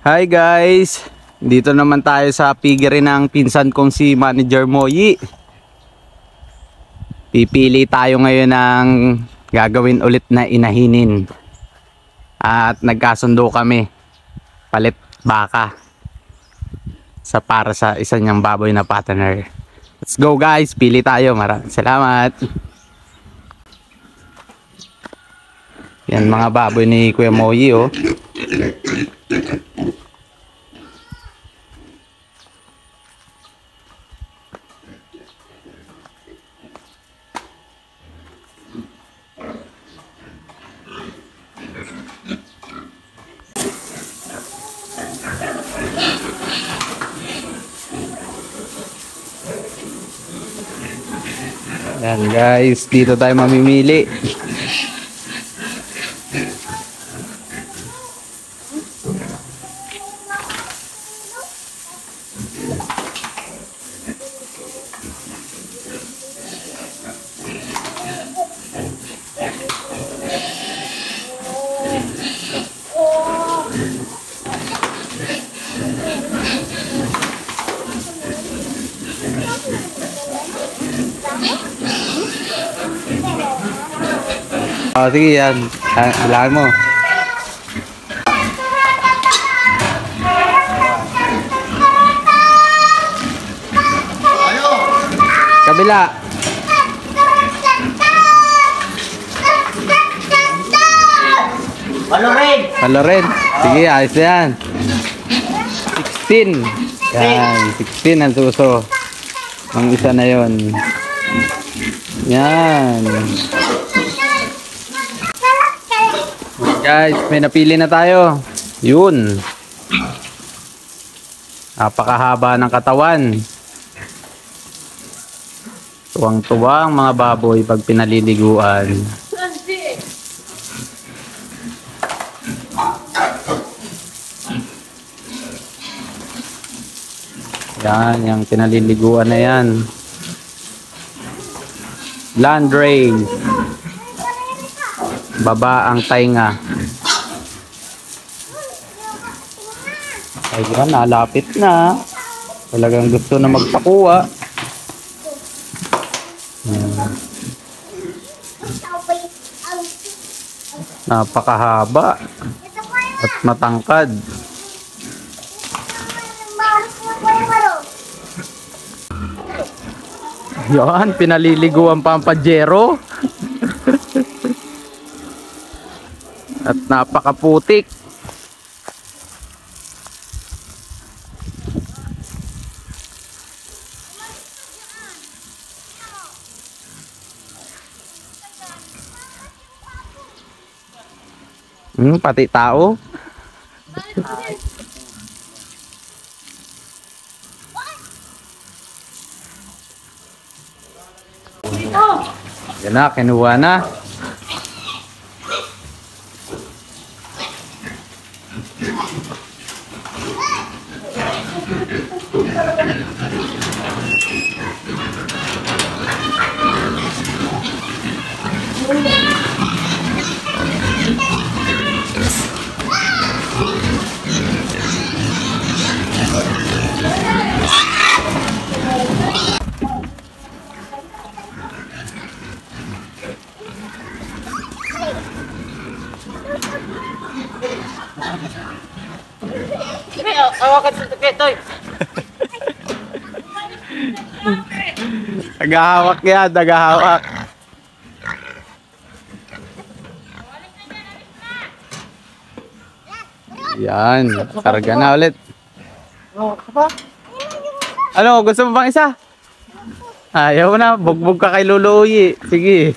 Hi guys! Dito naman tayo sa piggery ng pinsan kong si Manager Moyi. Pipili tayo ngayon ng gagawin ulit na inahinin. At nagkasundo kami. Palit baka. Para sa isa niyang baboy na partner. Let's go guys! Pili tayo. Maraming salamat! Yan mga baboy ni Kuya Moyi oh. Yan guys, dito tayo mamimili. Oh, sige yan. Bilangin mo. Kabila. Palorin. Sige, ayos na yan. 16. Yan, 16 ang suso. Ang isa na yon. Yan. Guys, may napili na tayo. Yun. Napakahaba ng katawan. Tuwang-tuwa ang mga baboy pag pinaliliguan. Yan, yung pinaliliguan na yan. Land race. Baba ang tainga. Ayan, nalapit na. Talagang gusto na magpakuha. Napakahaba at matangkad. Yan, pinaliliguan pa ang pajero. At napakaputik. Pati tao. Yan na, kinuha na. Hawakan sa tuketoy. Nagahawak yan, nagahawak. Yan, karga na ulit. Ano, gusto mo bang isa? Ayaw na, bugbog ka kay Lolo Uyi. Sige.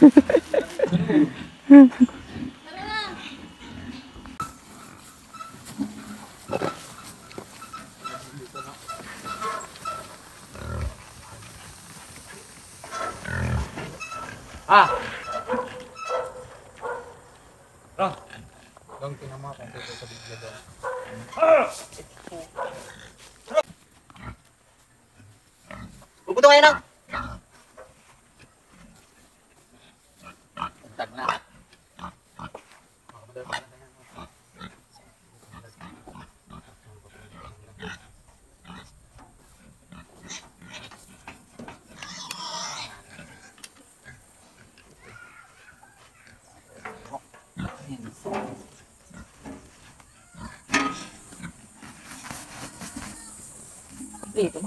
Ah. Dong, tingnan mo kung dito sa bigla doon. Bubuto kayo lang. Tag na. Dito.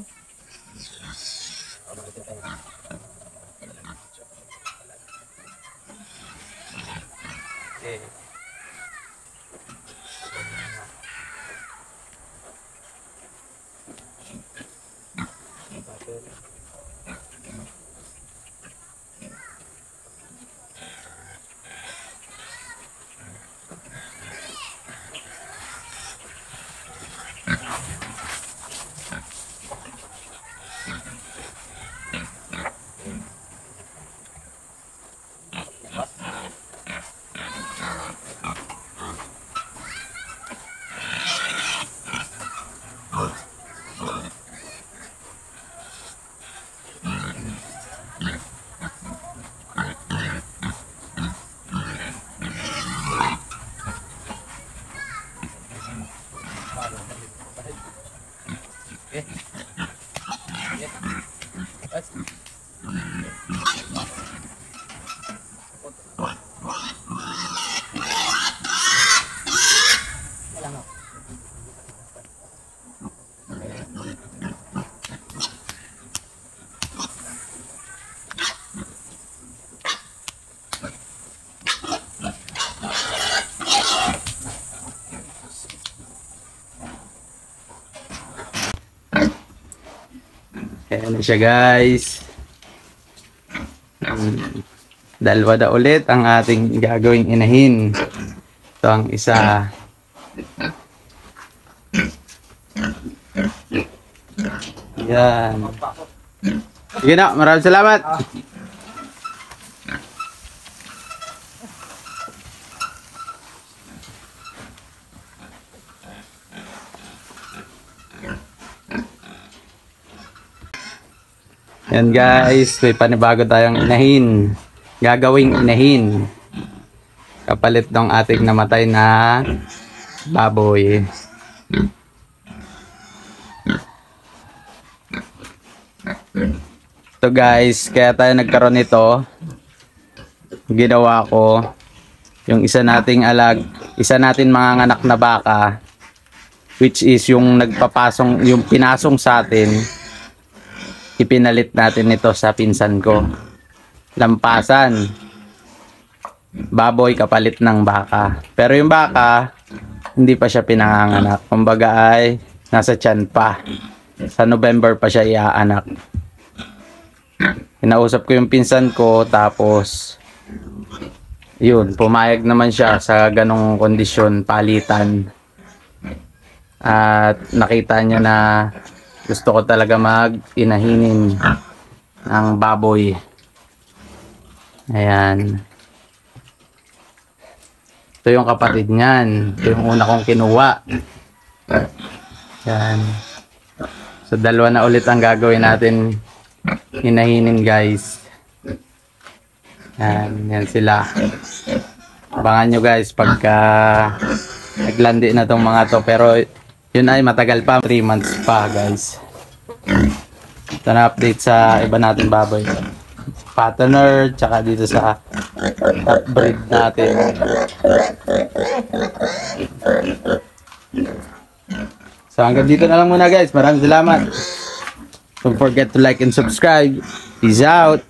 Ayan na siya guys. Dalawa na ulit ang ating gagawing inahin. Ito ang isa. Yan. Sige na, maraming salamat. Yan guys, may panibago tayong inahin. Gagawing inahin. Kapalit ng ating namatay na baboy. So guys, kaya tayo nagkaroon nito. Ginawa ko yung isa nating mga anak na baka, which is yung nagpapasong, yung pinasong sa atin. Ipinalit natin ito sa pinsan ko. Lampasan. Baboy kapalit ng baka. Pero yung baka, hindi pa siya pinanganganak. Kumbaga ay nasa tiyan pa. Sa November pa siya iaanak. Kinausap ko yung pinsan ko, tapos yun, pumayag naman siya sa ganong kondisyon, palitan. At nakita niya na gusto ko talaga mag-inahinin ng baboy. Ayan. Ito yung kapatid niyan. Ito yung una kong kinuha. Ayan. So, dalawa na ulit ang gagawin natin inahinin guys. Ayan. Yan sila. Abangan nyo guys pagka naglandi na tong mga to. Pero yun ay matagal pa, 3 months pa guys. Ito na update sa iba natin baboy. Patterner, tsaka dito sa top breed natin. So hanggang dito na lang muna guys. Maraming salamat. Don't forget to like and subscribe. Peace out.